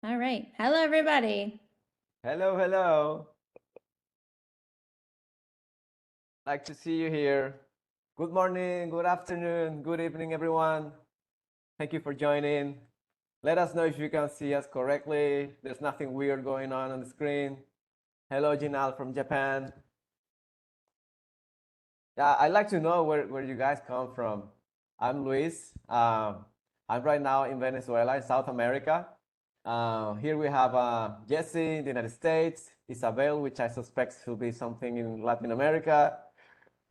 All right. Hello, everybody. Hello, hello. Like to see you here. Good morning, good afternoon, good evening, everyone. Thank you for joining. Let us know if you can see us correctly. There's nothing weird going on the screen. Hello, Jinal from Japan. Yeah, I'd like to know where you guys come from. I'm Luis. I'm right now in Venezuela, in South America. Here we have Jesse in the United States, Isabel, which I suspect will be something in Latin America,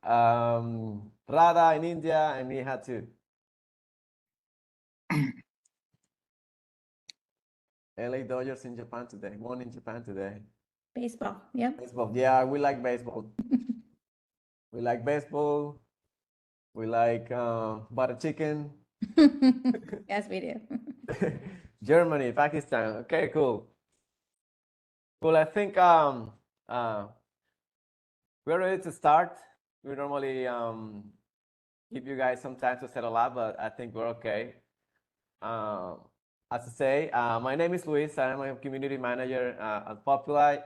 Radha in India, and Niha too. LA Dodgers in Japan today. Won in Japan today. Baseball. Yep. Baseball. Yeah, we like baseball. We like baseball. We like butter chicken. Yes, we do. Germany, Pakistan. Okay, cool. Cool. I think we're ready to start. We normally give you guys some time to settle up, but I think we're okay. As I say, my name is Luis. I'm a community manager at Populii.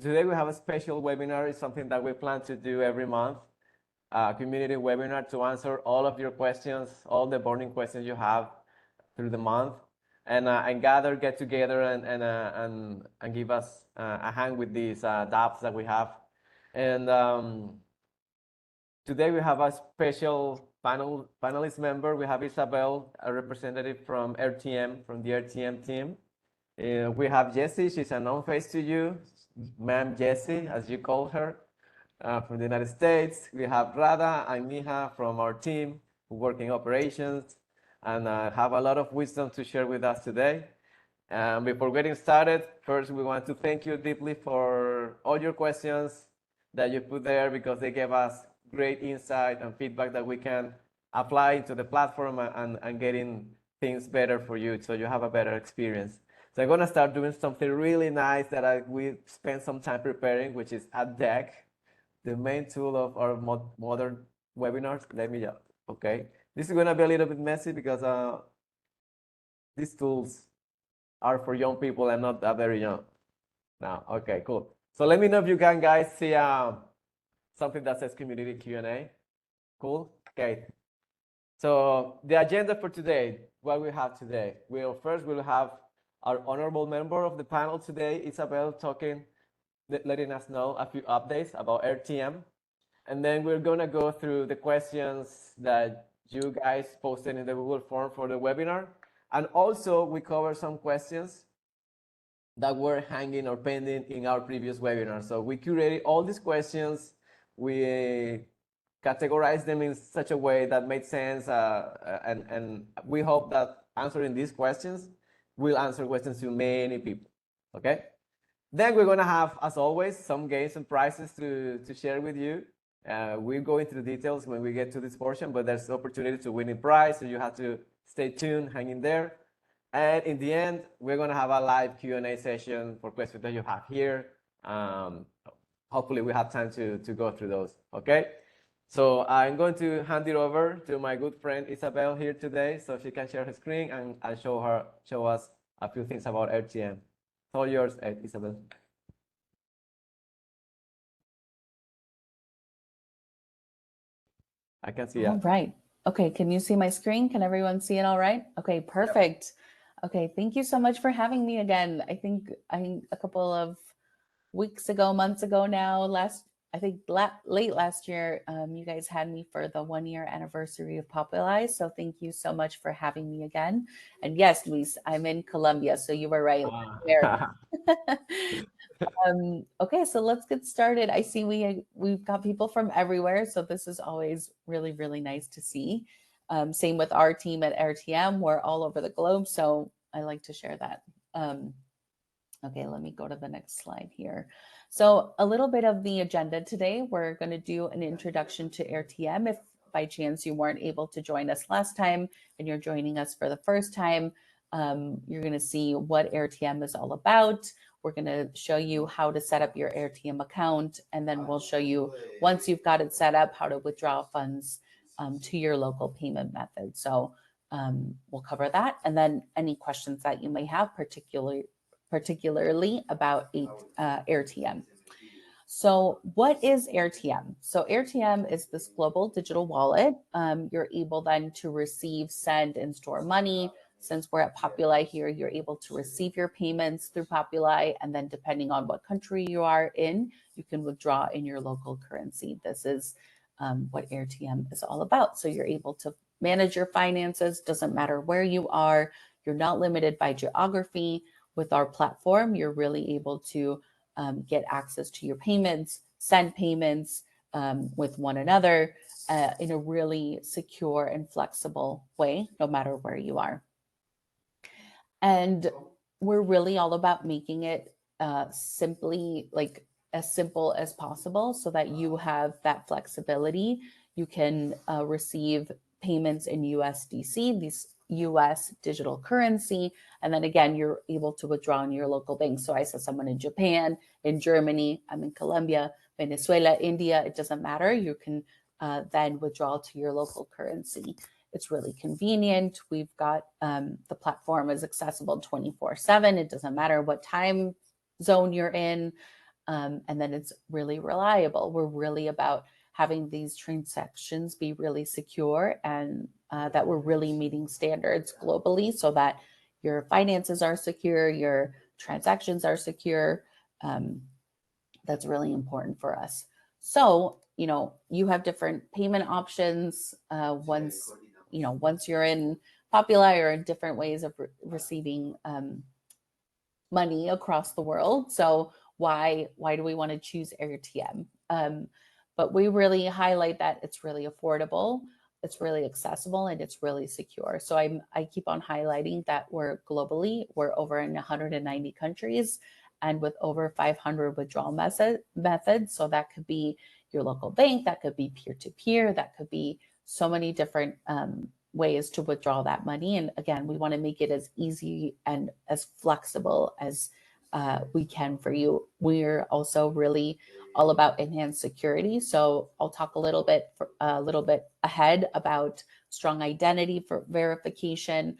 Today we have a special webinar. It's something that we plan to do every month. Community webinar to answer all of your questions, all the burning questions you have through the month, and get together and give us a hand with these dApps that we have. And today we have a special panelist member. We have Isabel, a representative from RTM, from the RTM team. We have Jessie. She's a known face to you, Ma'am Jessie, as you call her, from the United States. We have Radha and Miha from our team who work in operations and have a lot of wisdom to share with us today. Before getting started, first we want to thank you deeply for all your questions that you put there, because they gave us great insight and feedback that we can apply to the platform and getting things better for you, so you have a better experience. So I'm gonna start doing something really nice that we spent some time preparing, which is a deck, the main tool of our modern webinars. Let me just, okay. This is gonna be a little bit messy because these tools are for young people and not that very young. Now, okay, cool. So let me know if you can guys see something that says community Q&A. Cool. Okay. So the agenda for today, what we have today, we'll have our honorable member of the panel today, Isabel, talking, letting us know a few updates about RTM. And then we're gonna go through the questions that you guys posted in the Google form for the webinar. And also we cover some questions that were hanging or pending in our previous webinar. So we curated all these questions. We categorized them in such a way that made sense. And we hope that answering these questions will answer questions to many people, okay? Then we're gonna have, as always, some games and prizes to share with you. We'll go into the details when we get to this portion, but there's opportunity to win a prize, so you have to stay tuned, hang in there. And in the end, we're gonna have a live Q&A session for questions that you have here. Hopefully we have time to go through those, okay? So I'm going to hand it over to my good friend Isabel here today, so she can share her screen and show us a few things about RTM. It's all yours, Isabel. I can see it. All right. Okay, can you see my screen? Can everyone see it all right? Okay, perfect. Yep. Okay, thank you so much for having me again. I think a couple of weeks ago, months ago now, late last year, you guys had me for the 1-year anniversary of Populii. So thank you so much for having me again. And yes, Luis, I'm in Colombia, so you were right. Okay, so let's get started. I see we've got people from everywhere, so this is always really, really nice to see. Same with our team at RTM. We're all over the globe, so I like to share that. Okay, let me go to the next slide here. So a little bit of the agenda today. We're going to do an introduction to RTM. If by chance you weren't able to join us last time and you're joining us for the first time, you're going to see what RTM is all about. We're going to show you how to set up your RTM account, and then we'll show you, once you've got it set up, how to withdraw funds to your local payment method. So we'll cover that, and then any questions that you may have, particularly particularly about AirTM. So what is AirTM? So AirTM is this global digital wallet. You're able then to receive, send, and store money. Since we're at Populi here, you're able to receive your payments through Populi, and then depending on what country you are in, you can withdraw in your local currency. This is what AirTM is all about. So you're able to manage your finances, doesn't matter where you are. You're not limited by geography. With our platform, you're really able to get access to your payments, send payments with one another in a really secure and flexible way, no matter where you are. And we're really all about making it simply like as simple as possible so that you have that flexibility. You can receive payments in USDC, these US digital currency. And then again, you're able to withdraw in your local bank. So I saw someone in Japan, in Germany, I'm in Colombia, Venezuela, India, it doesn't matter. You can then withdraw to your local currency. It's really convenient. We've got the platform is accessible 24/7. It doesn't matter what time zone you're in. And then it's really reliable. We're really about having these transactions be really secure and that we're really meeting standards globally so that your finances are secure, your transactions are secure. That's really important for us. So, you have different payment options once you're in Populi or in different ways of receiving money across the world. So why do we want to choose AirTM? But we really highlight that it's really affordable, it's really accessible, and it's really secure. So I keep on highlighting that we're over in 190 countries and with over 500 withdrawal methods. So that could be your local bank, that could be peer-to-peer, that could be so many different ways to withdraw that money. And again, we want to make it as easy and as flexible as we can for you. We're also really all about enhanced security. So I'll talk a little bit ahead about strong identity for verification,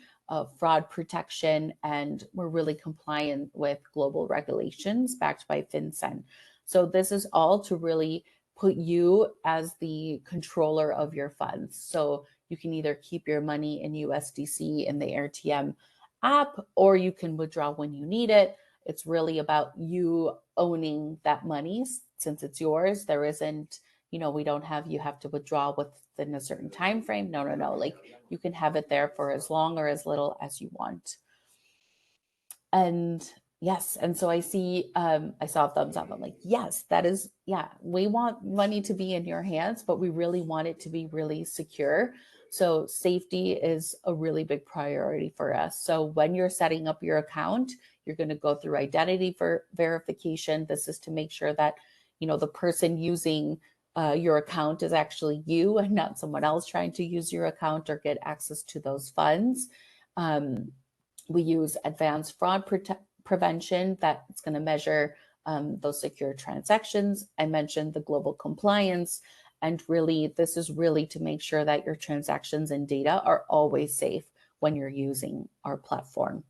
fraud protection, and we're really compliant with global regulations backed by FinCEN. So this is all to really put you as the controller of your funds. So you can either keep your money in USDC in the AirTM app, or you can withdraw when you need it. It's really about you owning that money since it's yours. There isn't, we don't have, you have to withdraw within a certain time frame. No. Like you can have it there for as long or as little as you want. And yes, and so I see, I saw a thumbs up. I'm like, yes, that is, yeah, we want money to be in your hands, but we really want it to be really secure. So safety is a really big priority for us. So when you're setting up your account, you're going to go through identity verification. This is to make sure that, the person using your account is actually you and not someone else trying to use your account or get access to those funds. We use advanced fraud prevention that's going to measure those secure transactions. I mentioned the global compliance, and really this is really to make sure that your transactions and data are always safe when you're using our platform.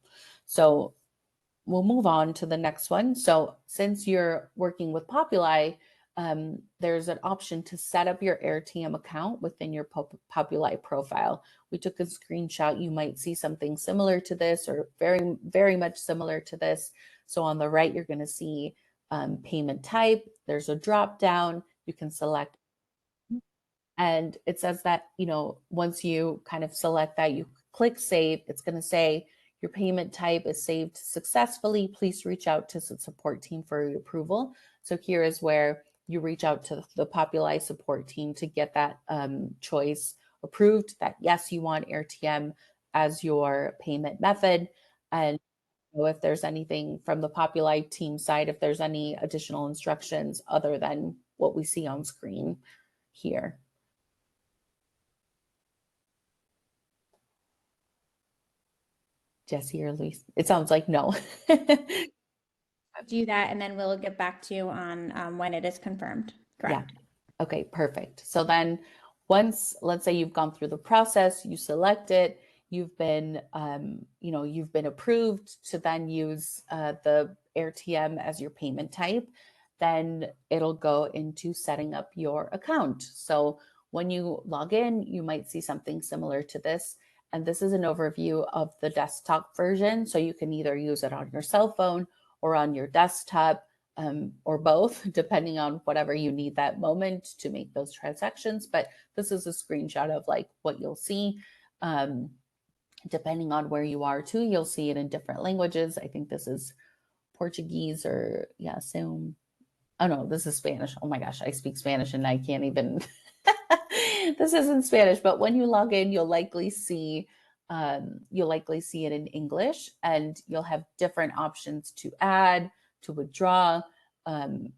So we'll move on to the next one. So since you're working with Populi, there's an option to set up your AirTM account within your Populi profile. We took a screenshot. You might see something similar to this or very, very much similar to this. So on the right, you're going to see payment type. There's a drop down. You can select. And it says that, once you kind of select that, you click save, it's going to say your payment type is saved successfully. Please reach out to the support team for approval. So here is where you reach out to the Populi support team to get that choice approved, that yes, you want AirTM as your payment method. And if there's anything from the Populi team side, if there's any additional instructions other than what we see on screen here. Jesse or Luis? It sounds like no. Do that, and then we'll get back to you on when it is confirmed. Correct. Yeah. Okay, perfect. So then once, let's say you've gone through the process, you select it, you've been, you've been approved to then use the AirTM as your payment type, then it'll go into setting up your account. So when you log in, you might see something similar to this. And this is an overview of the desktop version. So you can either use it on your cell phone or on your desktop, or both, depending on whatever you need that moment to make those transactions. But this is a screenshot of like what you'll see. Depending on where you are too, you'll see it in different languages. I think this is Portuguese or Zoom. Oh no, this is Spanish. Oh my gosh, I speak Spanish and I can't even. This isn't Spanish, but when you log in, you'll likely see it in English, and you'll have different options to add, to withdraw.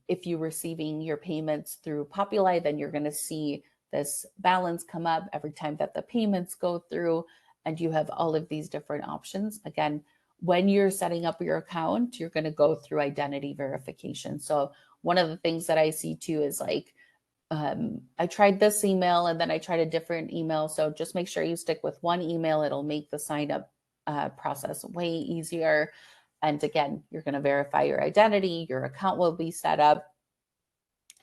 If you're receiving your payments through Populii, then you're going to see this balance come up every time that the payments go through, and you have all of these different options. Again, when you're setting up your account, you're going to go through identity verification. So one of the things that I see too is like, I tried this email and then I tried a different email. So just make sure you stick with one email. It'll make the sign up process way easier. And again, you're going to verify your identity, your account will be set up.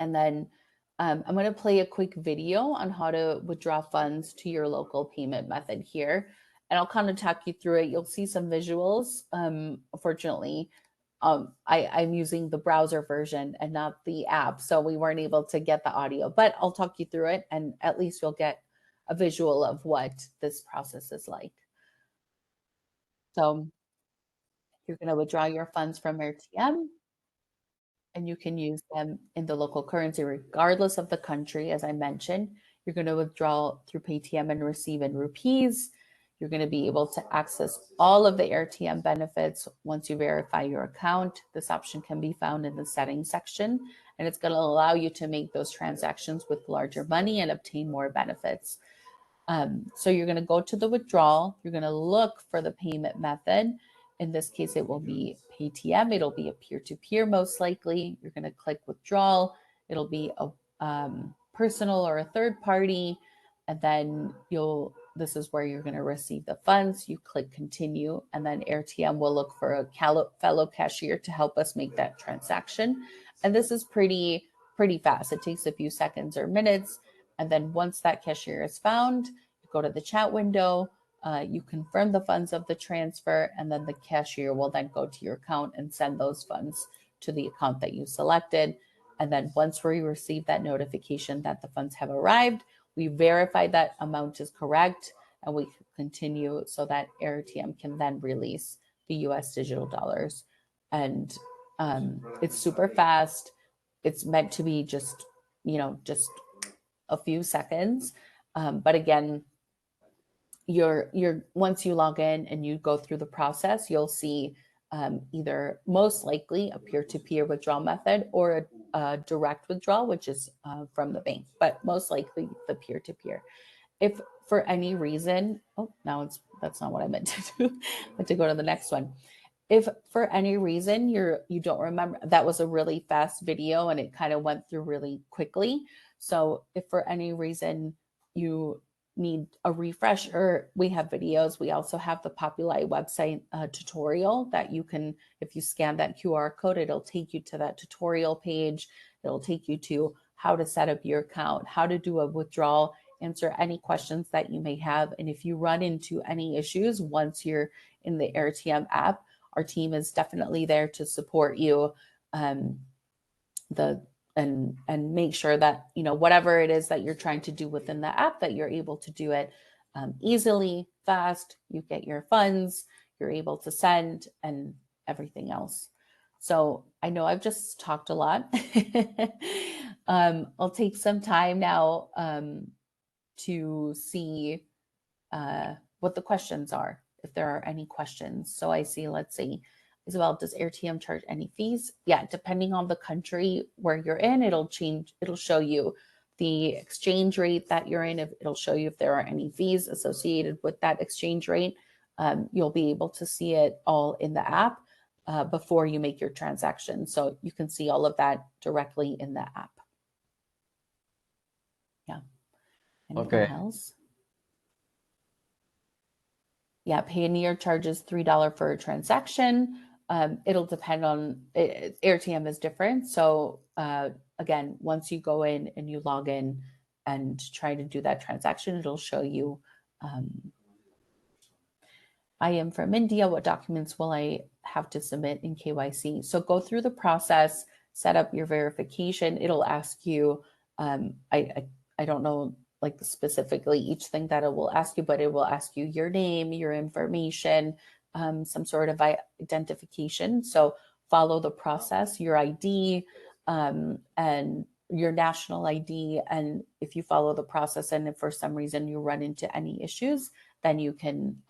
And then I'm going to play a quick video on how to withdraw funds to your local payment method here. And I'll kind of talk you through it. You'll see some visuals. Unfortunately, I'm using the browser version and not the app, so we weren't able to get the audio, but I'll talk you through it and at least you'll get a visual of what this process is like. So you're going to withdraw your funds from AirTM, and you can use them in the local currency regardless of the country. As I mentioned, you're going to withdraw through Paytm and receive in rupees. You're going to be able to access all of the AirTM benefits once you verify your account. This option can be found in the settings section, and it's going to allow you to make those transactions with larger money and obtain more benefits. So you're going to go to the withdrawal. You're going to look for the payment method. In this case, it will be Paytm. It'll be a peer-to-peer most likely. You're going to click withdrawal. It'll be a personal or a third party. And then this is where you're going to receive the funds. You click continue, and then AirTM will look for a fellow cashier to help us make that transaction. And this is pretty fast. It takes a few seconds or minutes. And then once that cashier is found, you go to the chat window, you confirm the funds of the transfer, and then the cashier will then go to your account and send those funds to the account that you selected. And then once we receive that notification that the funds have arrived, we verify that amount is correct, and we continue so that AirTM can then release the US digital dollars. And it's super fast. It's meant to be just a few seconds. But again, once you log in and you go through the process, you'll see either most likely a peer-to-peer withdrawal method or a direct withdrawal, which is from the bank, but most likely the peer-to-peer. If for any reason, that's not what I meant to do. I meant to go to the next one. If for any reason you don't remember, that was a really fast video and it kind of went through really quickly. So if for any reason you need a refresher, we have videos. We also have the Populi website tutorial that you can, if you scan that QR code, it'll take you to that tutorial page. It'll take you to how to set up your account, how to do a withdrawal, answer any questions that you may have. And if you run into any issues once you're in the AirTM app, our team is definitely there to support you and make sure that, whatever it is that you're trying to do within the app, that you're able to do it easily, fast, you get your funds, you're able to send and everything else. So I know I've just talked a lot. I'll take some time now to see what the questions are, if there are any questions. So I see, let's see, Isabel, does AirTM charge any fees? Yeah, depending on the country where you're in, it'll show you the exchange rate that you're in. It'll show you if there are any fees associated with that exchange rate. You'll be able to see it all in the app before you make your transaction. So you can see all of that directly in the app. Yeah. Anything else? Yeah, Payoneer charges $3 for a transaction. It'll depend on AirTM is different. So again, once you go in and you log in and try to do that transaction, it'll show you I am from India. What documents will I have to submit in KYC? So go through the process, set up your verification. It'll ask you, I don't know like specifically each thing that it will ask you, but it will ask you your name, your information, some sort of identification. So follow the process, your ID, and your national ID. And if you follow the process and if for some reason you run into any issues, then you can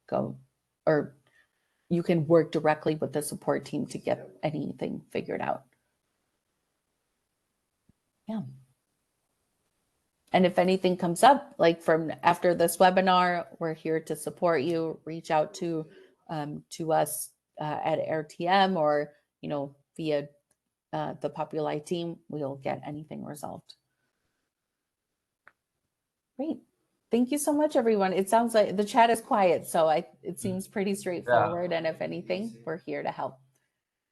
go, or you can work directly with the support team to get anything figured out. Yeah. And if anything comes up, like from after this webinar, we're here to support you. Reach out to us at RTM or, via the Populii team. We'll get anything resolved. Great. Thank you so much, everyone. It sounds like the chat is quiet, so it seems pretty straightforward. Yeah. And if anything, we're here to help.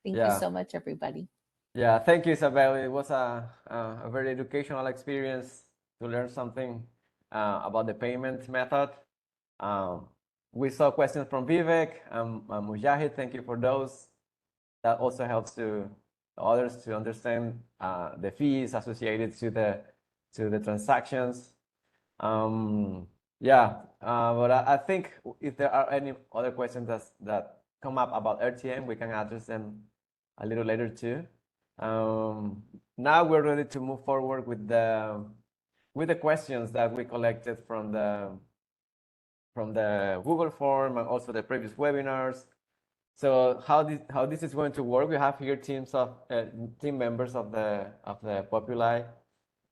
Thank you so much, everybody. Yeah, thank you, Isabel. It was a very educational experience to learn something about the payment method. We saw questions from Vivek and Mujahid. Thank you for those. That also helps to others to understand the fees associated to the transactions. But I think if there are any other questions that come up about RTM, we can address them a little later too. Now we're ready to move forward with the questions that we collected from the Google form and also the previous webinars. So how this is going to work? We have here team members of the Populii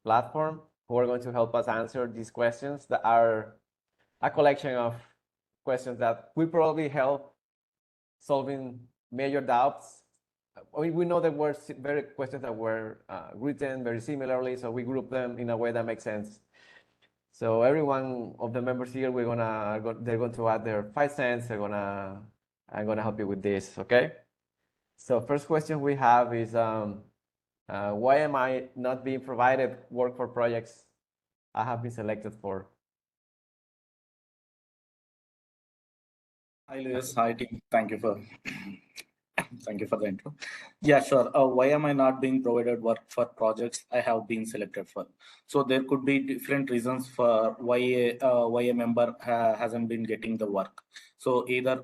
platform who are going to help us answer these questions that are a collection of questions that will probably help solving major doubts. We know that were very questions that were written very similarly, so we group them in a way that makes sense. So every one of the members here, they're going to add their 5 cents. I'm gonna help you with this, okay? So first question we have is, why am I not being provided work for projects I have been selected for? Hi, Luis. Hi, team. Thank you for the intro. Yeah, sure. Why am I not being provided work for projects I have been selected for? So there could be different reasons for why a member hasn't been getting the work. So either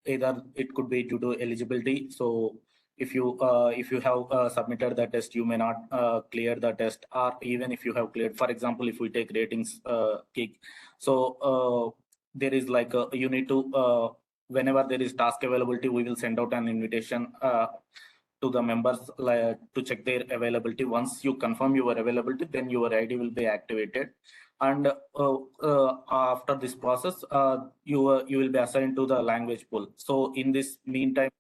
it could be due to eligibility. So if you have submitted the test, you may not clear the test, or even if you have cleared. For example, if we take ratings gig, so there is like you need to whenever there is task availability, we will send out an invitation to the members to check their availability. Once you confirm your availability, then your ID will be activated. And after this process, you will be assigned to the language pool. So in this meantime,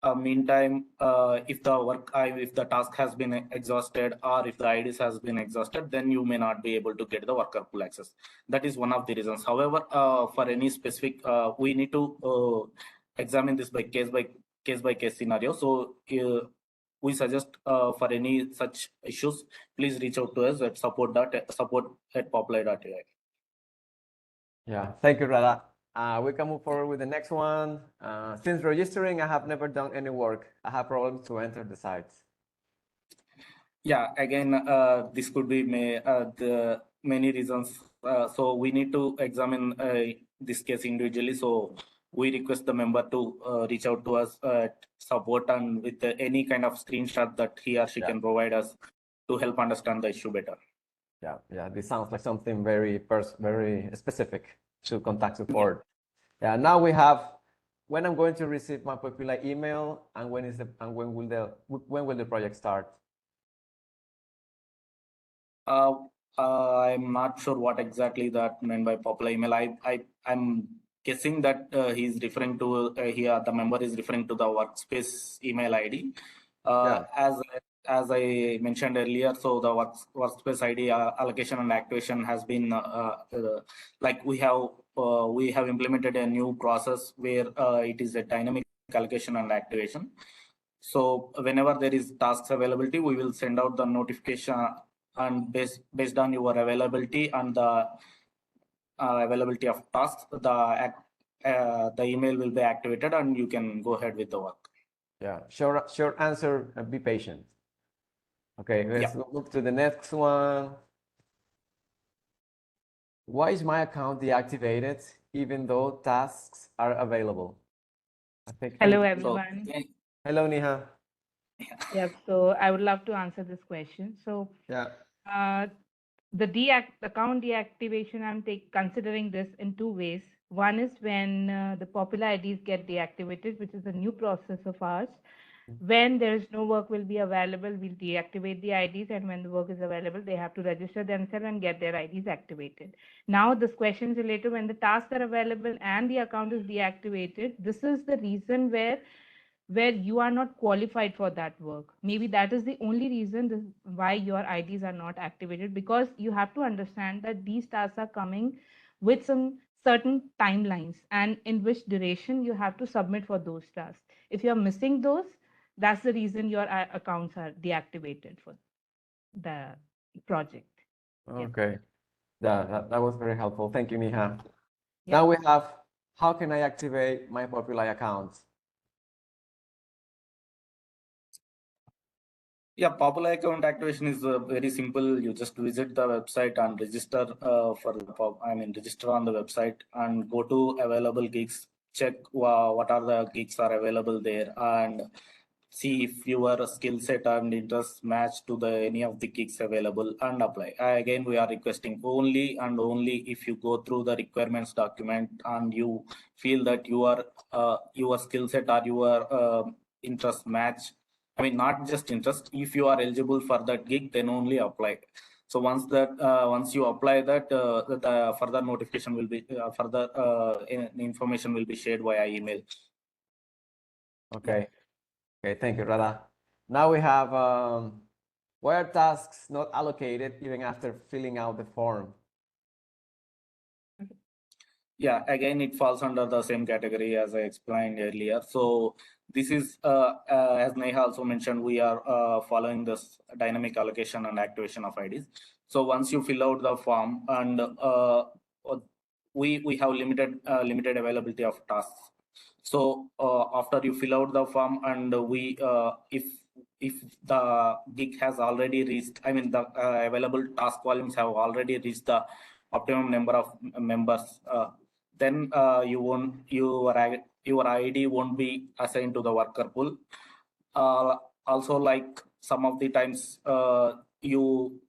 if the task has been exhausted or if the IDs has been exhausted, then you may not be able to get the worker pool access. That is one of the reasons. However, for any specific, we need to examine this by case scenario. So we suggest for any such issues, please reach out to us at support@populii.ai. Yeah, thank you, Radha. We can move forward with the next one. Since registering, I have never done any work. I have problems to enter the sites. Yeah, again, this could be the many reasons. So we need to examine this case individually. So we request the member to reach out to us at support and with any kind of screenshot that he or she can provide us to help understand the issue better. Yeah, this sounds like something very specific to contact support. Yeah, now we have when I'm going to receive my Populii email and when will the project start? I'm not sure what exactly that meant by Populii email. I'm guessing that he's referring to here the member is referring to the workspace email ID. as I mentioned earlier, so the workspace ID allocation and activation has been like we have implemented a new process where it is a dynamic allocation and activation. So whenever there is tasks availability, we will send out the notification, and based on your availability and the availability of tasks, the email will be activated and you can go ahead with the work. Yeah, short answer and be patient. Okay, let's move to the next one. Why is my account deactivated even though tasks are available? I think Hello, I- everyone. Hello, Neha. Yep. So I would love to answer this question. So Yeah. the account deactivation, I'm considering this in two ways. One is when the Populii IDs get deactivated, which is a new process of ours. When there is no work will be available, we'll deactivate the IDs, and when the work is available, they have to register themselves and get their IDs activated. Now, this question is related when the tasks are available and the account is deactivated. This is the reason where you are not qualified for that work. Maybe that is the only reason why your IDs are not activated, because you have to understand that these tasks are coming with some certain timelines and in which duration you have to submit for those tasks. If you're missing those, that's the reason your accounts are deactivated for the project. Okay. That was very helpful. Thank you, Neha. Yeah. Now we have, how can I activate my Populi account? Yeah, Populii account activation is very simple. You just visit the website and register register on the website and go to available gigs. Check what are the gigs are available there, and see if your skill set and interest match to any of the gigs available and apply. Again, we are requesting only and only if you go through the requirements document and you feel that your skill set or your interest match. I mean, not just interest. If you are eligible for that gig, then only apply. So once you apply that, the further notification will be further information will be shared via email. Okay. Okay, thank you, Radha. Now we have, why are tasks not allocated even after filling out the form? Yeah, again, it falls under the same category as I explained earlier. So this is, as Neha also mentioned, we are following this dynamic allocation and activation of IDs. So once you fill out the form, and we have limited availability of tasks. So after you fill out the form, and if the gig has already reached, I mean the available task volumes have already reached the optimum number of members, then your ID won't be assigned to the worker pool. Also, like some of the times, you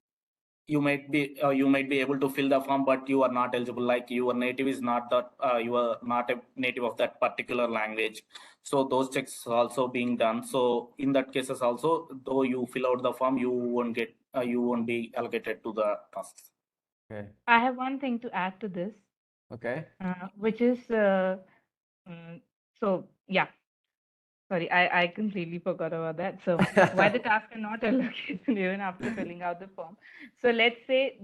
might be able to fill the form, but you are not eligible. Like your native is not that you are not a native of that particular language. So those checks are also being done. So in that cases also, though you fill out the form, you won't be allocated to the tasks. Okay. I have one thing to add to this. Okay. Which is so yeah, sorry, I completely forgot about that. So why the tasks are not allocated even after filling out the form. So let's say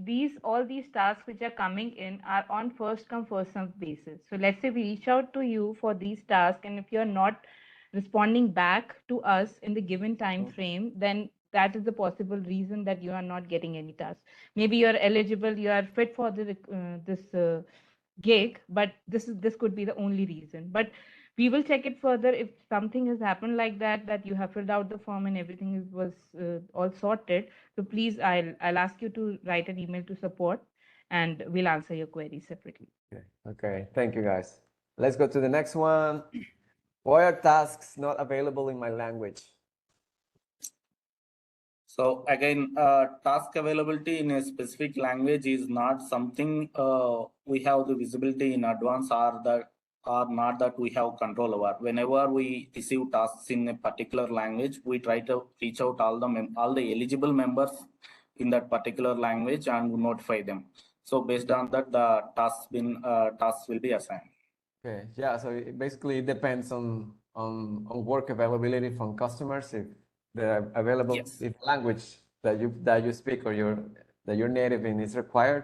all these tasks which are coming in are on first come first served basis. So let's say we reach out to you for these tasks, and if you're not responding back to us in the given time frame, then that is the possible reason that you are not getting any tasks. Maybe you're eligible, you are fit for this gig, but this could be the only reason. But we will check it further. If something has happened like that you have filled out the form and everything was all sorted, so please, I'll ask you to write an email to support, and we'll answer your query separately. Okay, thank you guys. Let's go to the next one. Why are tasks not available in my language? So again, task availability in a specific language is not something we have the visibility in advance, or not that we have control over. Whenever we receive tasks in a particular language, we try to reach out all the eligible members in that particular language and notify them. So based on that, the tasks will be assigned. Okay, yeah, so basically it depends on work availability from customers. the available Yes. if language that you speak or that you're native in is required,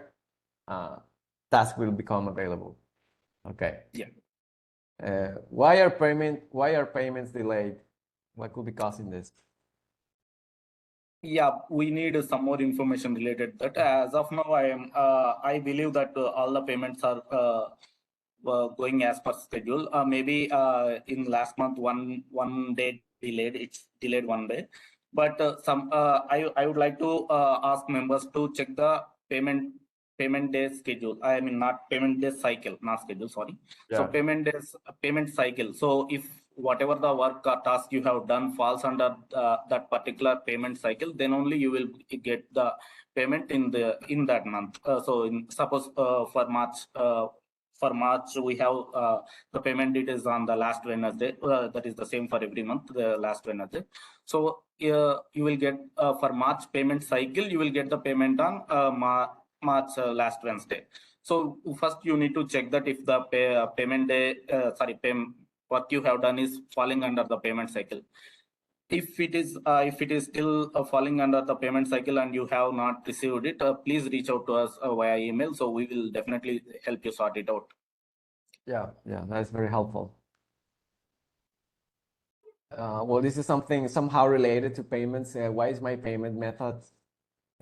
task will become available. Okay. Yeah. Why are payments delayed? What could be causing this? Yeah, we need some more information related to that. As of now, I believe that all the payments are going as per schedule. Maybe in last month one day delayed. It's delayed one day, but I would like to ask members to check the payment day schedule. I mean, not payment day cycle, not schedule. Sorry. So payment cycle. So if whatever the work or task you have done falls under that particular payment cycle, then only you will get the payment in that month. So suppose for March, we have the payment date is on the last Wednesday. That is the same for every month, the last Wednesday. So you will get for March payment cycle, you will get the payment on March last Wednesday. So first you need to check that if the payment day, what you have done is falling under the payment cycle. If it is still falling under the payment cycle and you have not received it, please reach out to us via email. So we will definitely help you sort it out. Yeah, that's very helpful. Well, this is something somehow related to payments. Why is my payment method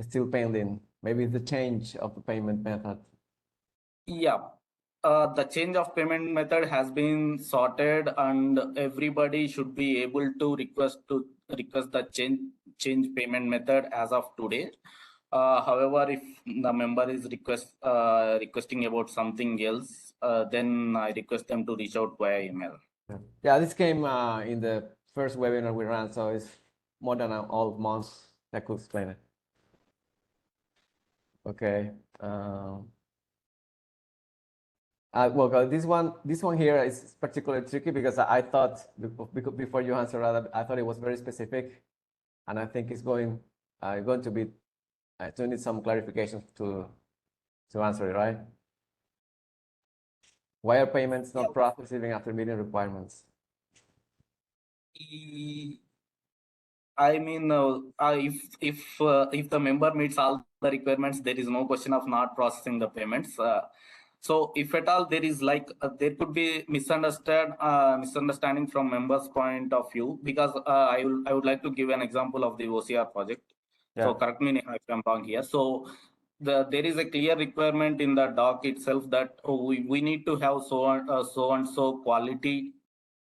still pending? Maybe the change of the payment method. Yeah, the change of payment method has been sorted, and everybody should be able to request the change payment method as of today. However, if the member is requesting about something else, then I request them to reach out via email. Yeah, this came in the first webinar we ran, so it's more than all months. That could explain it. Okay. Well, this one here is particularly tricky because I thought before you answer, I thought it was very specific, and I think it's going to be to need some clarification to answer it, right? Why are payments not processed even after meeting requirements? I mean, if the member meets all the requirements, there is no question of not processing the payments. So if at all there is there could be misunderstanding from members' point of view, because I would like to give an example of the OCR project. Yeah. So correct me if I'm wrong here. So there is a clear requirement in the doc itself that we need to have so and so quality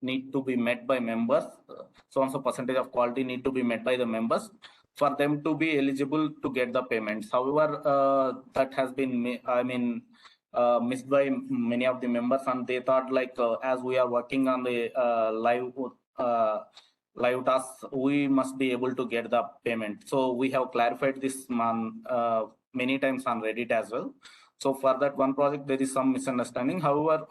need to be met by members. So and so percentage of quality need to be met by the members for them to be eligible to get the payments. However, that has been missed by many of the members, and they thought as we are working on the live tasks, we must be able to get the payment. So we have clarified this many times on Reddit as well. So for that one project, there is some misunderstanding. However,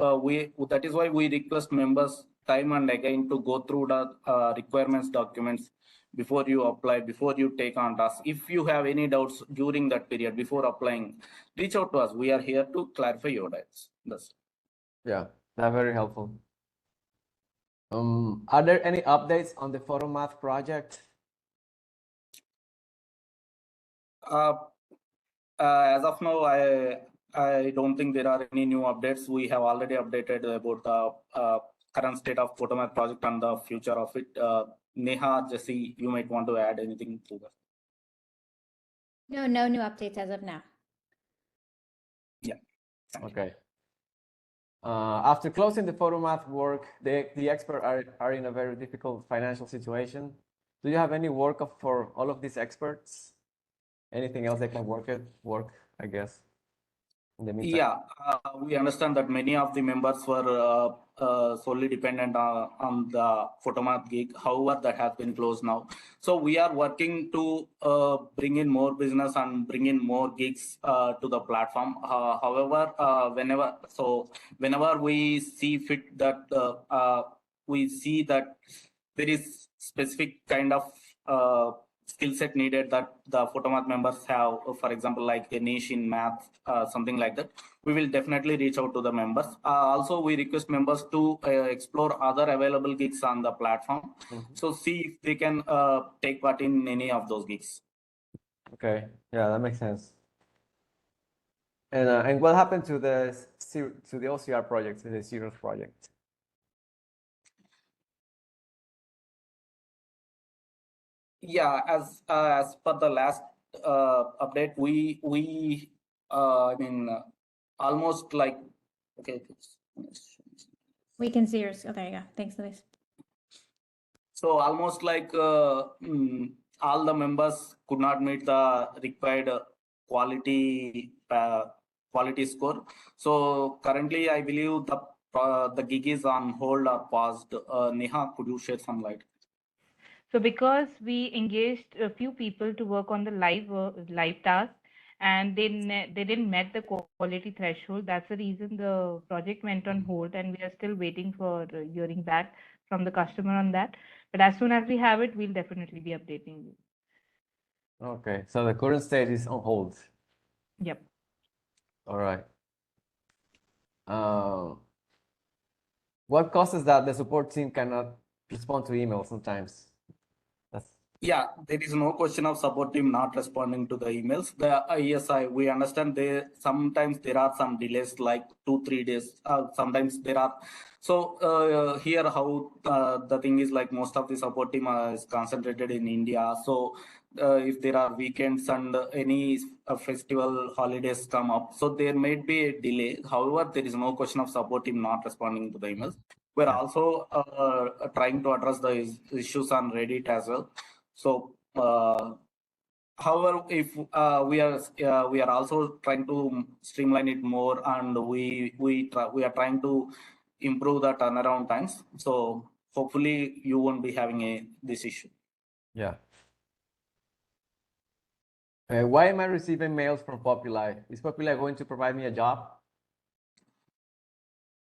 that is why we request members time and again to go through the requirements documents before you apply, before you take on tasks. If you have any doubts during that period before applying, reach out to us. We are here to clarify your doubts. Yeah, that's very helpful. Are there any updates on the PhotoMath project? As of now, I don't think there are any new updates. We have already updated about the current state of PhotoMath project and the future of it. Neha, Jesse, you might want to add anything to that. No new updates as of now. Yeah. Okay. After closing the PhotoMath work, the experts are in a very difficult financial situation. Do you have any work for all of these experts? Anything else they can work, I guess, in the meantime? Yeah, we understand that many of the members were solely dependent on the PhotoMath gig. However, that has been closed now. So we are working to bring in more business and bring in more gigs to the platform. However, whenever we see fit that we see that there is specific kind of skill set needed that the photomath members have, for example, like a niche in math, something like that, we will definitely reach out to the members. Also, we request members to explore other available gigs on the platform. So see if they can take part in any of those gigs. Okay, yeah, that makes sense. And what happened to the OCR project, to the Zeros project? Yeah, as per the last update, we almost like, okay. We can see yours. Oh, there you go. Thanks, Luis. So almost like all the members could not meet the required quality score. So currently, I believe the gig is on hold or paused. Neha, could you shed some light? So because we engaged a few people to work on the live task, and they didn't met the quality threshold, that's the reason the project went on hold, and we are still waiting for hearing back from the customer on that. But as soon as we have it, we'll definitely be updating you. Okay, so the current state is on hold. Yep. All right. What causes that the support team cannot respond to emails sometimes? Yeah, there is no question of support team not responding to the emails. Yes, we understand sometimes there are some delays like 2-3 days. Sometimes there are. So here how the thing is, like most of the support team is concentrated in India. So if there are weekends and any festival holidays come up, so there may be a delay. However, there is no question of support team not responding to the emails. We're also trying to address the issues on Reddit as well. So, however, if we are also trying to streamline it more, and we are trying to improve the turnaround times. So hopefully you won't be having this issue. Yeah. Why am I receiving mails from Populii? Is Populii going to provide me a job?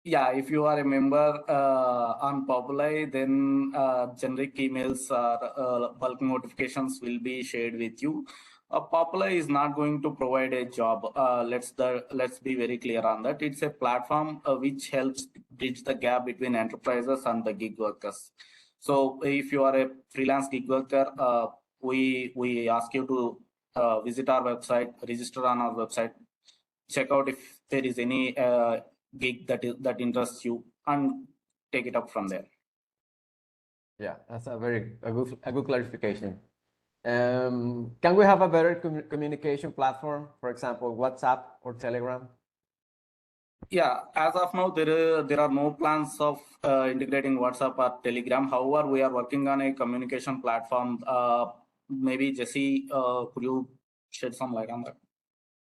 Yeah, if you are a member on Populi, then generic emails or bulk notifications will be shared with you. Populi is not going to provide a job. Let's be very clear on that. It's a platform which helps bridge the gap between enterprises and the gig workers. So if you are a freelance gig worker, we ask you to visit our website, register on our website, check out if there is any gig that interests you, and take it up from there. Yeah, that's a good clarification. Can we have a better communication platform, for example, WhatsApp or Telegram? Yeah, as of now, there are no plans of integrating WhatsApp or Telegram. However, we are working on a communication platform. Maybe Jesse, could you shed some light on that?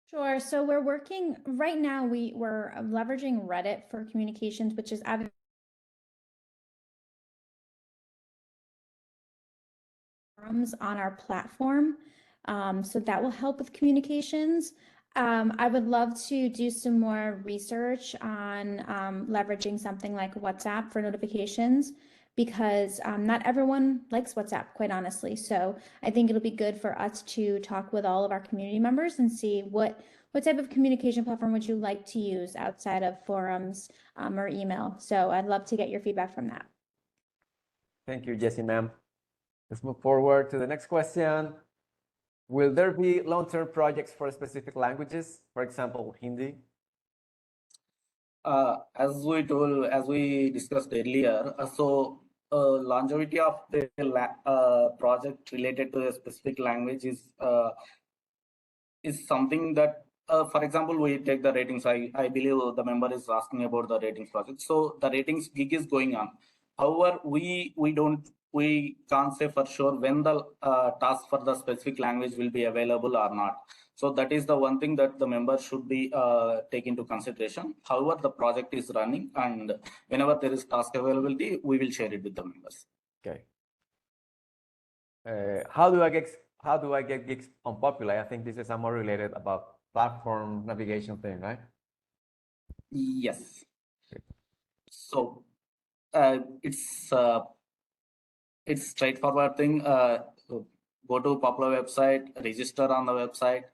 Sure. So we're working right now. We're leveraging Reddit for communications, which is forums on our platform. So that will help with communications. I would love to do some more research on leveraging something like WhatsApp for notifications, because not everyone likes WhatsApp, quite honestly. So I think it'll be good for us to talk with all of our community members and see what type of communication platform would you like to use outside of forums or email. So I'd love to get your feedback from that. Thank you, Jessie, ma'am. Let's move forward to the next question. Will there be long-term projects for specific languages, for example, Hindi? As we discussed earlier, longevity of the project related to a specific language is something that, for example, we take the ratings. I believe the member is asking about the ratings project. So the ratings gig is going on. However, we can't say for sure when the task for the specific language will be available or not. So that is the one thing that the member should be take into consideration. However, the project is running, and whenever there is task availability, we will share it with the members. Okay. How do I get gigs on Populi? I think this is more related about platform navigation thing, right? Yes. Okay. So it's straightforward thing. go to Populii website, register on the website,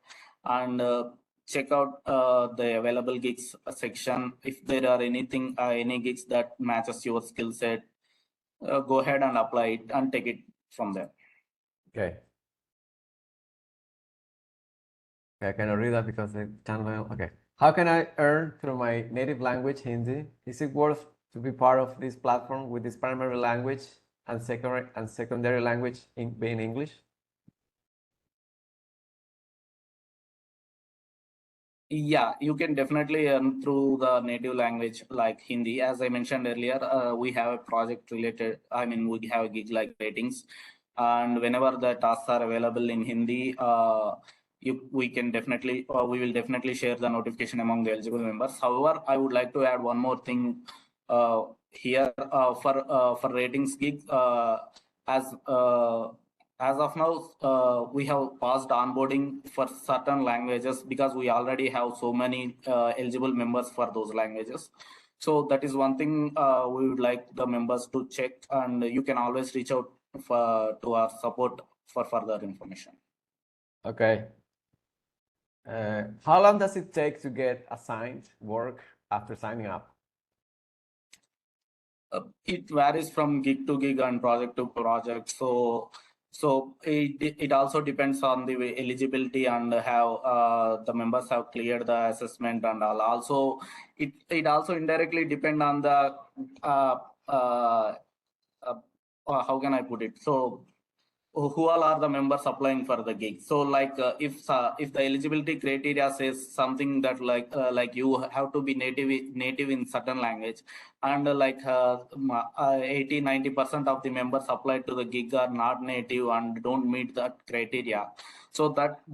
and check out the available gigs section. If there are any gigs that matches your skill set, go ahead and apply it and take it from there. Okay. Okay, I cannot read that because the channel. Okay. How can I earn through my native language, Hindi? Is it worth to be part of this platform with this primary language and secondary language being English? Yeah, you can definitely earn through the native language like Hindi. As I mentioned earlier, we have a project related, we have a gig like ratings. And whenever the tasks are available in Hindi, we will definitely share the notification among the eligible members. However, I would like to add one more thing here for ratings gig. As of now, we have paused onboarding for certain languages because we already have so many eligible members for those languages. So that is one thing we would like the members to check, and you can always reach out to our support for further information. Okay. How long does it take to get assigned work after signing up? It varies from gig to gig and project to project. So it also depends on the eligibility and how the members have cleared the assessment and all. Also, it also indirectly depend on the how can I put it? So who all are the members applying for the gig? So like if the eligibility criteria says something that like you have to be native in certain language, and 80-90% of the members applied to the gig are not native and don't meet that criteria, so that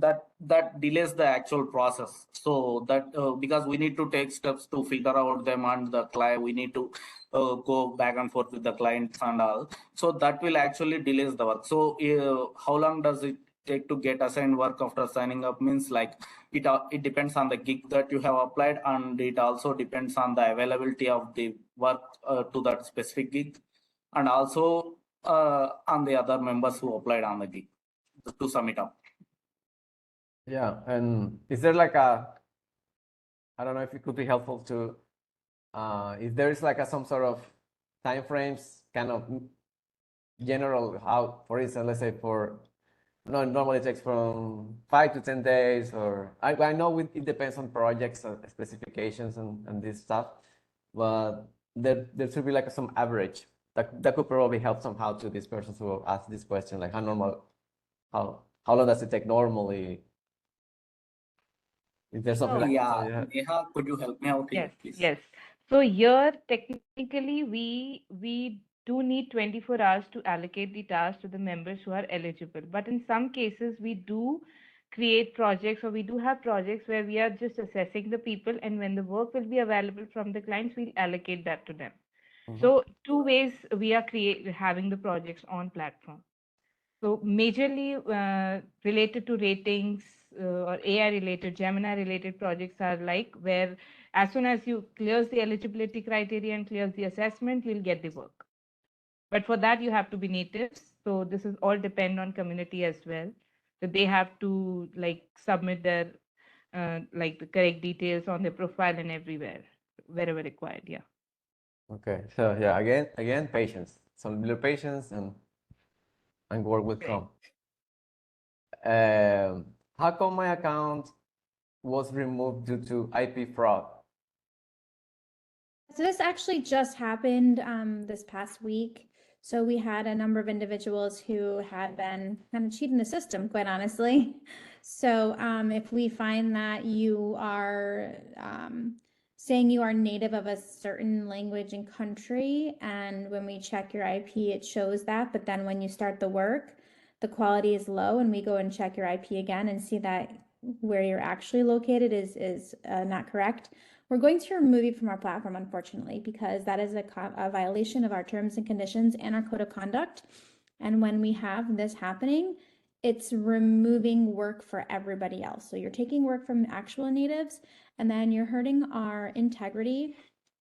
delays the actual process. So that because we need to take steps to figure out them, and the client, we need to go back and forth with the clients and all. So that will actually delays the work. So how long does it take to get assigned work after signing up? Means like it depends on the gig that you have applied, and it also depends on the availability of the work to that specific gig, and also on the other members who applied on the gig to sum it up. Yeah, and is there like I don't know if it could be helpful to, if there is like some sort of time frames, kind of general, how, for instance, let's say no, normally it takes from 5 to 10 days, or I know it depends on projects and specifications and this stuff, but there should be like some average that could probably help somehow to these persons who ask this question, like how long does it take normally? Is there something like Yeah, that? Neha, could you help me out here, Yes, please? yes. So here, technically, we do need 24 hours to allocate the task to the members who are eligible. But in some cases, we do create projects, or we do have projects where we are just assessing the people, and when the work will be available from the clients, we'll allocate that to them. So two ways we are having the projects on platform. So majorly related to ratings or AI related, Gemini related projects are like where as soon as you clears the eligibility criteria and clears the assessment, you'll get the work. But for that, you have to be natives. So this is all depend on community as well. So they have to like submit their like the correct details on their profile and everywhere, wherever required. Yeah. Okay, so yeah, again, patience. Some little patience and work will come. How come my account was removed due to IP fraud? So this actually just happened this past week. So we had a number of individuals who had been kind of cheating the system, quite honestly. So if we find that you are saying you are native of a certain language and country, and when we check your IP, it shows that, but then when you start the work, the quality is low, and we go and check your IP again and see that where you're actually located is not correct, we're going to remove you from our platform, unfortunately, because that is a violation of our terms and conditions and our code of conduct. And when we have this happening, it's removing work for everybody else. So you're taking work from actual natives, and then you're hurting our integrity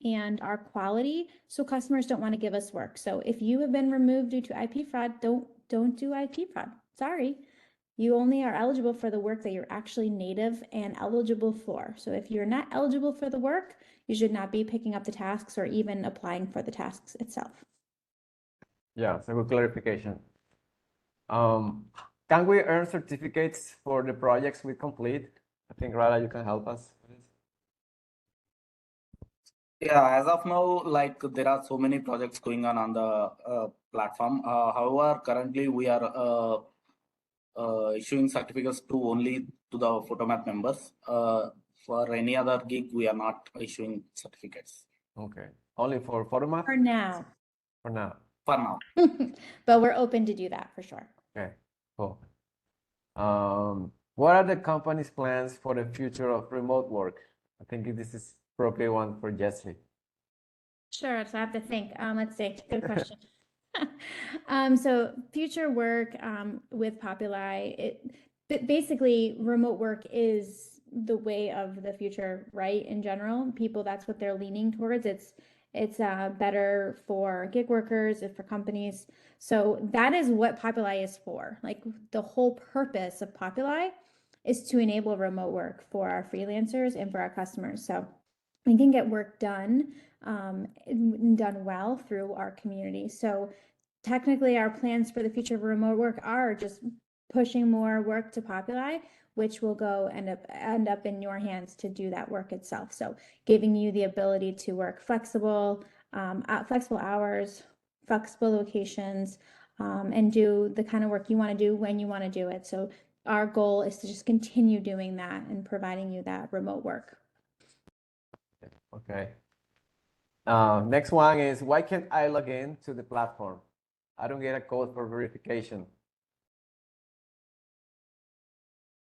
and our quality. So customers don't want to give us work. So if you have been removed due to IP fraud, don't do IP fraud. sorry. You only are eligible for the work that you're actually native and eligible for. So if you're not eligible for the work, you should not be picking up the tasks or even applying for the tasks itself. Yeah, it's a good clarification. Can we earn certificates for the projects we complete? I think Rada, you can help us with this. Yeah, as of now, like there are so many projects going on the platform. However, currently we are issuing certificates to only to the Photomath members. For any other gig, we are not issuing certificates Okay, only for Photomath For now. for now. for now. But we're open to do that for sure. Okay, cool. What are the company's plans for the future of remote work? I think this is probably one for Jessie. Sure, so I have to think. Let's see, good question. So future work with Populi, basically remote work is the way of the future, right? In general, people, that's what they're leaning towards. It's better for gig workers, for companies. So that is what Populi is for. Like the whole purpose of Populi is to enable remote work for our freelancers and for our customers. So we can get work done done well through our community. So technically our plans for the future of remote work are just pushing more work to Populi, which will go end up in your hands to do that work itself. So giving you the ability to work flexible hours, flexible locations, and do the kind of work you want to do when you want to do it. So our goal is to just continue doing that and providing you that remote work. Okay. Next one is, why can't I log in to the platform? I don't get a code for verification.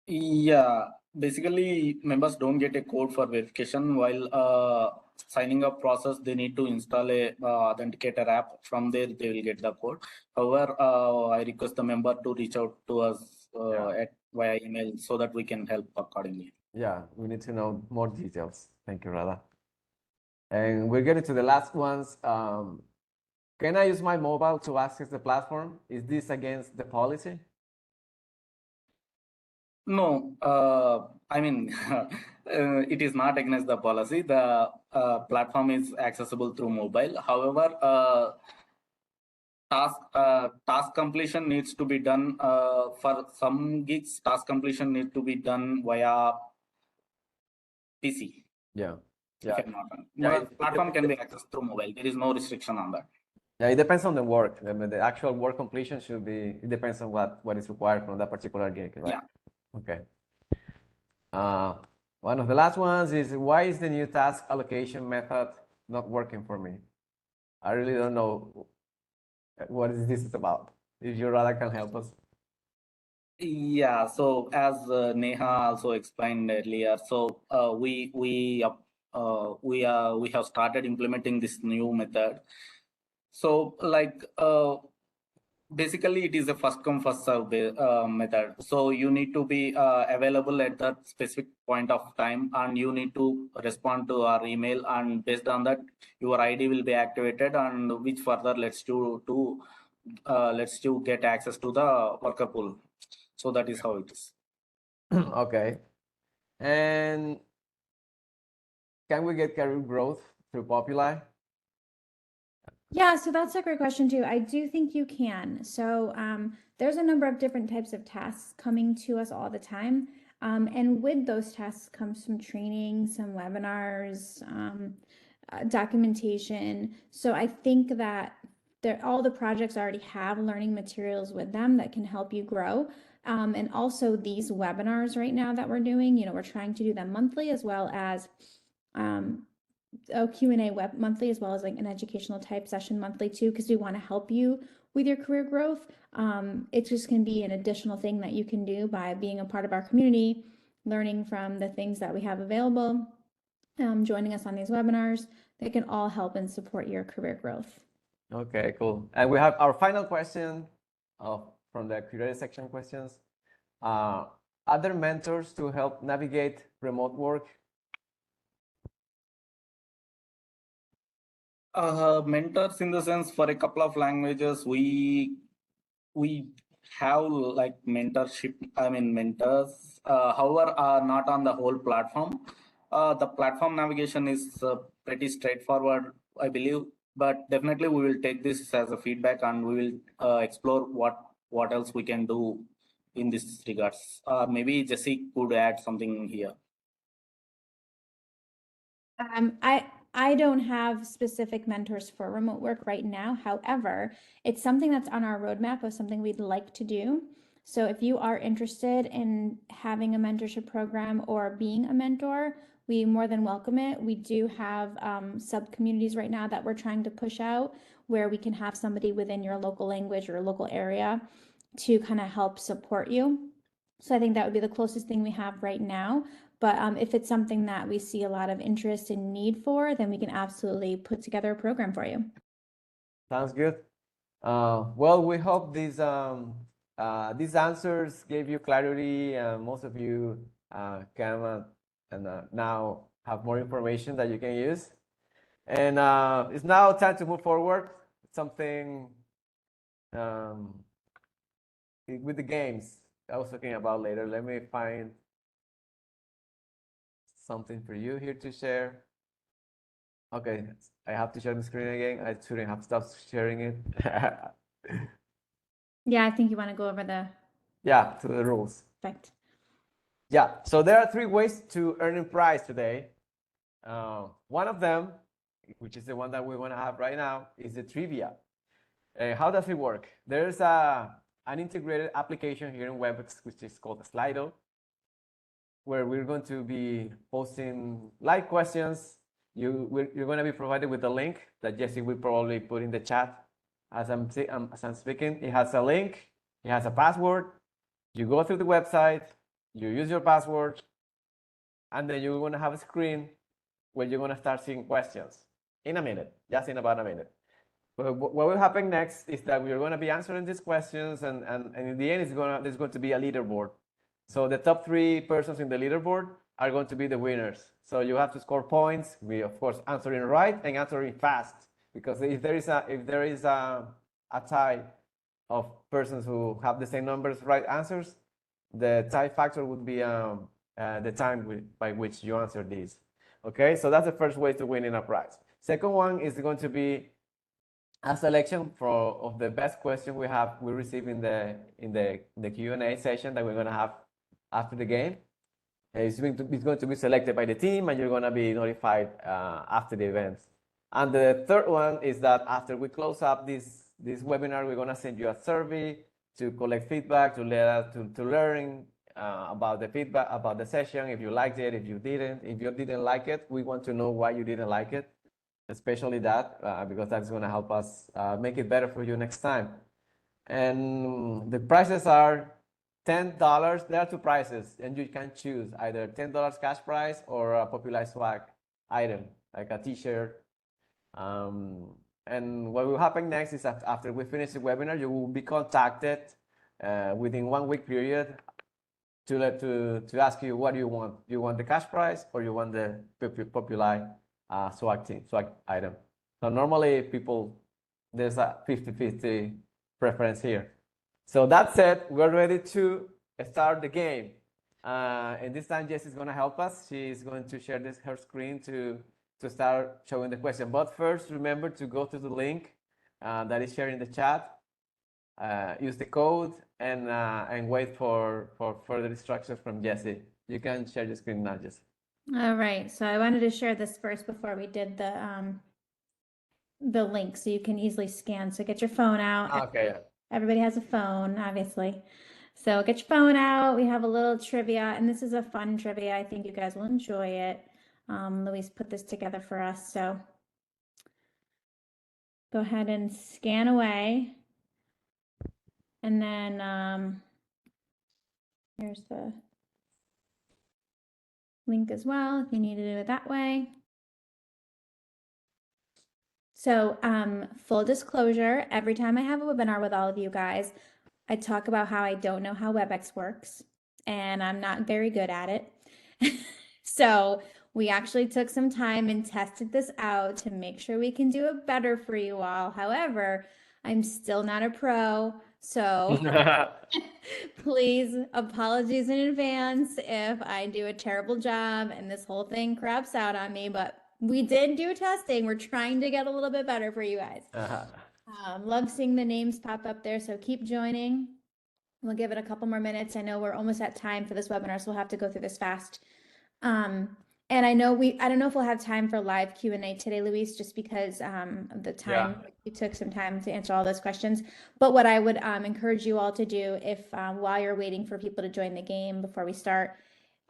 Yeah, basically members don't get a code for verification while signing up process. They need to install a authenticator app. From there, they will get the code. However, I request the member to reach out to us via email so that we can help accordingly. Yeah, we need to know more details. Thank you, Rada. And we're getting to the last ones. Can I use my mobile to access the platform? Is this against the policy? No, I mean, it is not against the policy. The platform is accessible through mobile. However, task completion needs to be done for some gigs. Task completion need to be done via PC. Yeah. If I'm not wrong. Yeah, Platform can be accessed through mobile. There is no restriction on that. Yeah, it depends on the work. The actual work completion should be, it depends on what is required from that particular gig, right? Yeah. Okay. One of the last ones is, why is the new task allocation method not working for me? I really don't know what is this about. If you rather can help us. Yeah. So as Neha also explained earlier, so we have started implementing this new method. So like basically it is a first come first serve method. So you need to be available at that specific point of time, and you need to respond to our email, and based on that your ID will be activated, and which further lets you get access to the worker pool. So that is how it is. Okay. And can we get career growth through Populi? Yeah, so that's a great question too. I do think you can. So there's a number of different types of tasks coming to us all the time. And with those tasks comes some training, some webinars, documentation. So I think that all the projects already have learning materials with them that can help you grow. And also these webinars right now that we're doing, we're trying to do them monthly as well as a Q&A web monthly, as well as like an educational type session monthly too, because we want to help you with your career growth. It just can be an additional thing that you can do by being a part of our community, learning from the things that we have available, joining us on these webinars. They can all help and support your career growth. Okay, cool. And we have our final question from the Q&A section questions. Other mentors to help navigate remote work? Mentors in the sense, for a couple of languages, we have like mentorship, I mean mentors, however, are not on the whole platform. The platform navigation is pretty straightforward, I believe, but definitely we will take this as a feedback and we will explore what else we can do in this regards. Maybe Jesse could add something here. I don't have specific mentors for remote work right now. However, it's something that's on our roadmap of something we'd like to do. So if you are interested in having a mentorship program or being a mentor, we more than welcome it. We do have sub communities right now that we're trying to push out where we can have somebody within your local language or local area to kind of help support you. So I think that would be the closest thing we have right now. But if it's something that we see a lot of interest and need for, then we can absolutely put together a program for you. Sounds good. Well, we hope these answers gave you clarity. Most of you can now have more information that you can use. And it's now time to move forward. Something with the games I was talking about later. Let me find something for you here to share. Okay, I have to share the screen again. I shouldn't have stopped sharing it. Yeah, I think you want to go over the Yeah, to the rules. perfect. Yeah, so there are 3 ways to earn a prize today. One of them, which is the one that we want to have right now, is the trivia. How does it work? There's an integrated application here in WebEx, which is called Slido, where we're going to be posting live questions. You're going to be provided with a link that Jesse will probably put in the chat as I'm speaking. It has a link, it has a password. You go through the website, you use your password, and then you're going to have a screen where you're going to start seeing questions in a minute, just in about a minute. But what will happen next is that we're going to be answering these questions, and in the end, there's going to be a leaderboard. So the top 3 persons in the leaderboard are going to be the winners. So you have to score points. We, of course, answering right and answering fast, because if there is a tie of persons who have the same numbers right answers, the tie factor would be the time by which you answer these. Okay, so that's the first way to win in a prize. Second one is going to be a selection of the best question we receive in the Q&A session that we're going to have after the game. It's going to be selected by the team, and you're going to be notified after the event. And the third one is that after we close up this webinar, we're going to send you a survey to collect feedback, to learn about the feedback about the session, if you liked it, if you didn't like it, we want to know why you didn't like it, especially that, because that's going to help us make it better for you next time. And the prices are $10. There are 2 prices, and you can choose either $10 cash prize or a Populii swag item, like a t-shirt. And what will happen next is that after we finish the webinar, you will be contacted within 1 week period to ask you what do you want. You want the cash prize or you want the Populii swag item. So normally there's a 50-50 preference here. So that said, we're ready to start the game. And this time Jess is going to help us. She's going to share her screen to start showing the question. But first, remember to go to the link that is shared in the chat. Use the code and wait for further instructions from Jesse. You can share the screen now, Jesse. All right, so I wanted to share this first before we did the link, so you can easily scan. So get your phone out. Okay. Everybody has a phone, obviously. So get your phone out. We have a little trivia, and this is a fun trivia. I think you guys will enjoy it. Louise put this together for us, so go ahead and scan away. And then here's the link as well, if you need to do it that way. So full disclosure, every time I have a webinar with all of you guys, I talk about how I don't know how WebEx works, and I'm not very good at it. So we actually took some time and tested this out to make sure we can do it better for you all. However, I'm still not a pro, So please, apologies in advance if I do a terrible job and this whole thing craps out on me, but we did do testing. We're trying to get a little bit better for you guys. Love seeing the names pop up there, so keep joining. We'll give it a couple more minutes. I know we're almost at time for this webinar, so we'll have to go through this fast. And I don't know if we'll have time for live Q&A today, Luis, just because of the time. You took some time to answer all those questions. But what I would encourage you all to do, if while you're waiting for people to join the game before we start,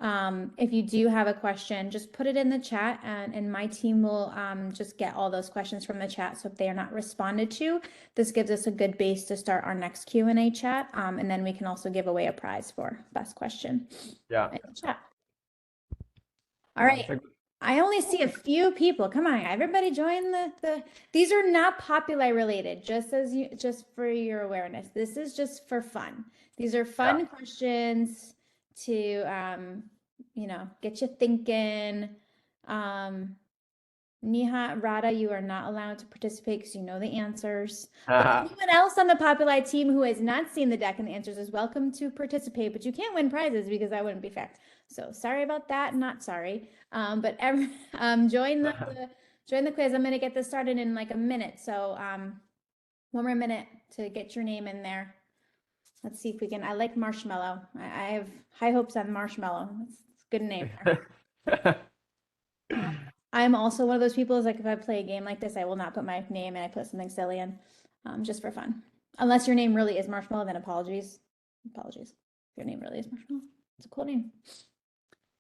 if you do have a question, just put it in the chat, and my team will just get all those questions from the chat. So if they are not responded to, this gives us a good base to start our next Q&A chat, and then we can also give away a prize for best question in the chat. All right. I only see a few people. Come on, everybody join the these are not Populi related, just for your awareness. This is just for fun. These are fun questions to get you thinking. Niha, Rada, you are not allowed to participate because you know the answers. But anyone else on the Populi team who has not seen the deck and the answers is welcome to participate, but you can't win prizes because that wouldn't be fair. So sorry about that, not sorry. But join the quiz. I'm gonna get this started in like a minute. So one more minute to get your name in there. Let's see if we can. I like Marshmallow. I have high hopes on Marshmallow. It's a good name. I'm also one of those people is like, if I play a game like this, I will not put my name and I put something silly in, just for fun. Unless your name really is Marshmallow, then apologies. Apologies. If your name really is Marshmallow, it's a cool name.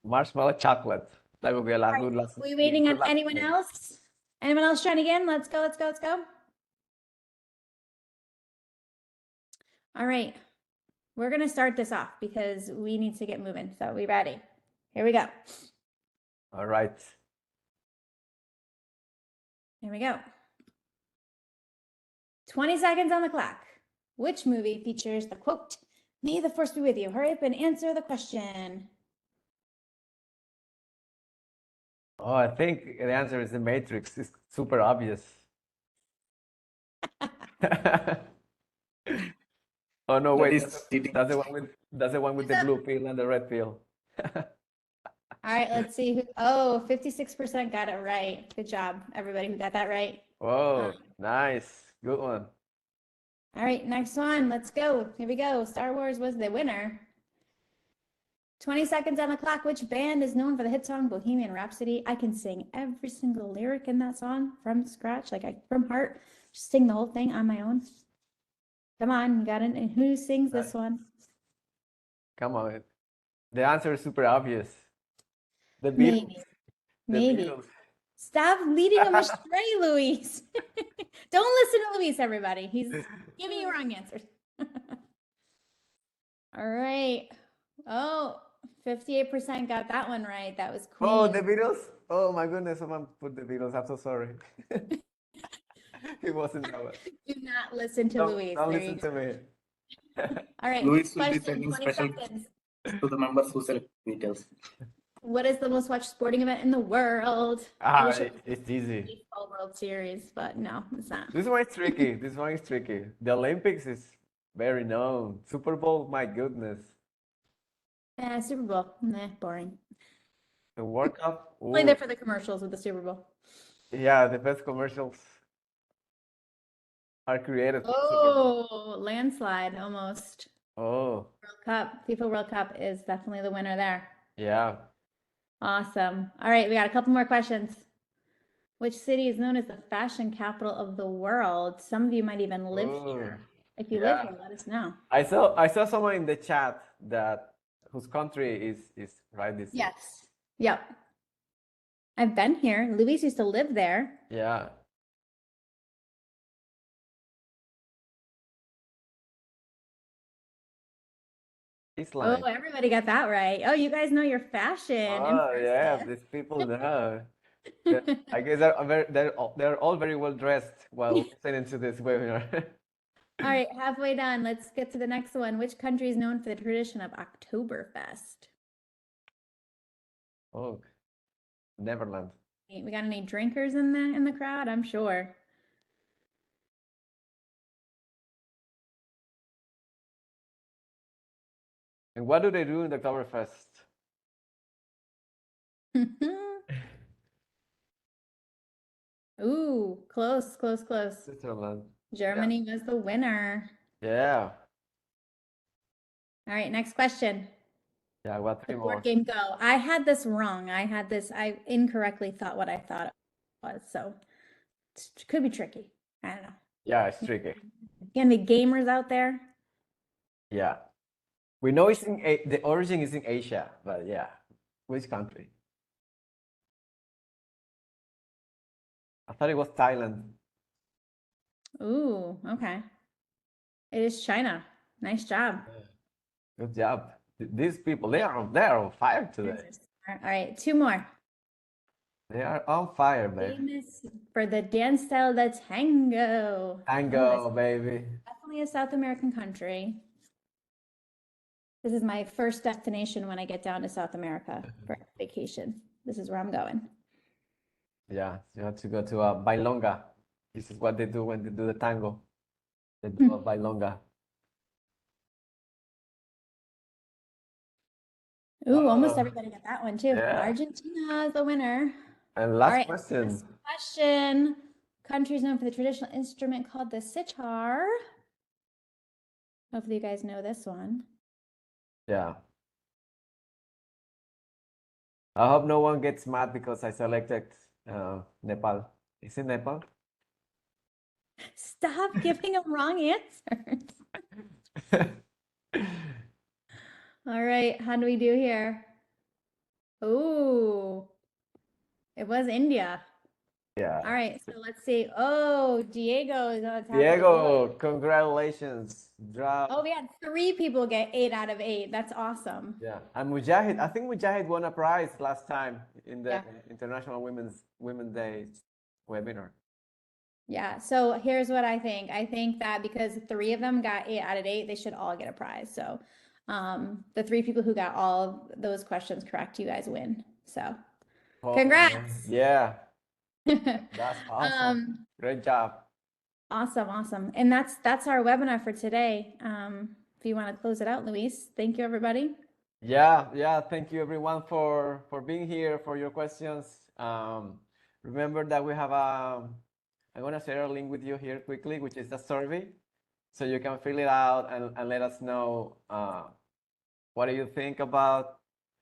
Marshmallow chocolate. That would be a good last. We waiting on anyone else? Anyone else trying again? Let's go, let's go, let's go. All right. We're gonna start this off because we need to get moving. So we ready? Here we go. All right. Here we go. 20 seconds on the clock. Which movie features the quote, "May the force be with you"? Hurry up and answer the question. Oh, I think the answer is The Matrix. It's super obvious. Oh no, wait. That's the one with the blue pill and the red pill. All right, let's see who. Oh, 56% got it right. Good job, everybody who got that right. Whoa, nice. Good one. All right, next one. Let's go. Here we go. Star Wars was the winner. 20 seconds on the clock. Which band is known for the hit song Bohemian Rhapsody? I can sing every single lyric in that song from scratch, from heart. Just sing the whole thing on my own. Come on, you got it. And who sings this one? Come on. The answer is super obvious. The Beatles. Maybe. The Beatles. Stop leading him astray, Luis. Don't listen to Luis, everybody. He's giving you wrong answers. All right. Oh, 58% got that one right. That was Queen. Oh, the Beatles? Oh my goodness, someone put the Beatles. I'm so sorry. It wasn't that one. Do not listen to Luis. Don't listen to me. All right. Luis will be Question, sending 20 special seconds. to the members who select details. What is the most watched sporting event in the world? It's easy. Baseball World Series, but no, it's not. This one is tricky. The Olympics is very known. Super Bowl, my goodness. Super Bowl. Nah, boring. The World Cup. Only there for the commercials with the Super Bowl. Yeah, the best commercials are created. Oh, landslide almost. Oh. World Cup. FIFA World Cup is definitely the winner there. Yeah. Awesome. All right, we got a couple more questions. Which city is known as the fashion capital of the world? Some of you might even live here. If you live here, let us know. I saw someone in the chat whose country is right this. Yes. Yep. I've been here. Luis used to live there. Yeah. Iceland. Oh, everybody got that right. Oh, you guys know your fashion. Oh, yeah, Impressive. these people know. I guess they're all very well dressed while listening to this webinar. All right, halfway done. Let's get to the next one. Which country is known for the tradition of Oktoberfest? Oh, Neverland. We got any drinkers in the crowd? I'm sure. And what do they do in the Oktoberfest? Ooh, close, close, close. Switzerland. Germany was the winner. Yeah. All right, next question. Yeah, what The three board more? game go. I had this wrong. I incorrectly thought what I thought it was. So it could be tricky. I don't know. Yeah, it's tricky. Again, the gamers out there. Yeah. We know it's in the origin is in Asia, but yeah, which country? I thought it was Thailand. Ooh, okay. It is China. Nice job. Good job. These people, they're on fire today. All right, two more. They are on fire, baby. Famous for the dance style, the tango. Tango, baby. Definitely a South American country. This is my first destination when I get down to South America for vacation. This is where I'm going. Yeah, you have to go to a bailonga. This is what they do when they do the tango. They do a bailonga. Ooh, almost Oh, everybody got that one too. yeah. Argentina is the winner. And All last right, question. last question. Country is known for the traditional instrument called the sitar. Hopefully you guys know this one. Yeah. I hope no one gets mad because I selected Nepal. Is it Nepal? Stop giving them wrong answers. All right, how do we do here? Ooh, it was India. Yeah. All right, so let's see. Oh, Diego is on top of the board. Diego, congratulations. Draw. Oh, we had 3 people get 8 out of 8. That's awesome. Yeah. And Mujahid, I think Mujahid won a prize last time in the Yeah. International Women's Day webinar. Yeah, so here's what I think. I think that because 3 of them got 8 out of 8, they should all get a prize. So the 3 people who got all of those questions correct, you guys win. So Oh, congrats. yeah, that's awesome. Great job. Awesome, awesome. And that's our webinar for today. If you want to close it out, Luis, thank you, everybody. Yeah. Thank you everyone for being here, for your questions. Remember that we have I'm gonna share a link with you here quickly, which is a survey. So you can fill it out and let us know what do you think about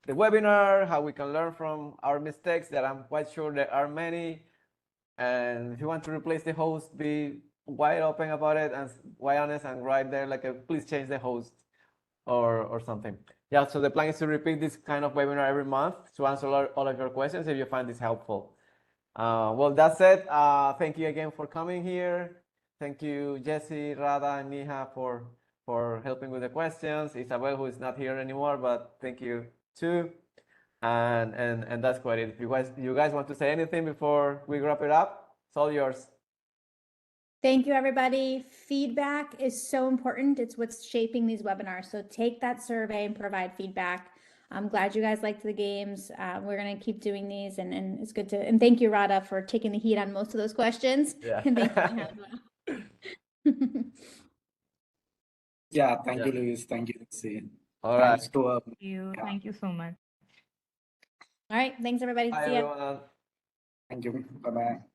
the webinar, how we can learn from our mistakes, that I'm quite sure there are many. And if you want to replace the host, be wide open about it and wide honest and write there like please change the host or something. Yeah, so the plan is to repeat this kind of webinar every month to answer all of your questions if you find this helpful. Well, that's it. Thank you again for coming here. Thank you, Jesse, Rada, and Niha for helping with the questions. Isabel, who is not here anymore, but thank you too. And that's quite it. If you guys want to say anything before we wrap it up, it's all yours. Thank you, everybody. Feedback is so important. It's what's shaping these webinars. So take that survey and provide feedback. I'm glad you guys liked the games. We're going to keep doing these, and it's good to, and thank you, Rada, for taking the heat on most of those questions. Yeah. And thank you, Niha. Yeah, thank you, Luis. Thank you, Lucy. All right. Thanks to Thank you. Yeah. Thank you so much. All right. Thanks, everybody. Bye, See ya. everyone. thank you. Bye bye.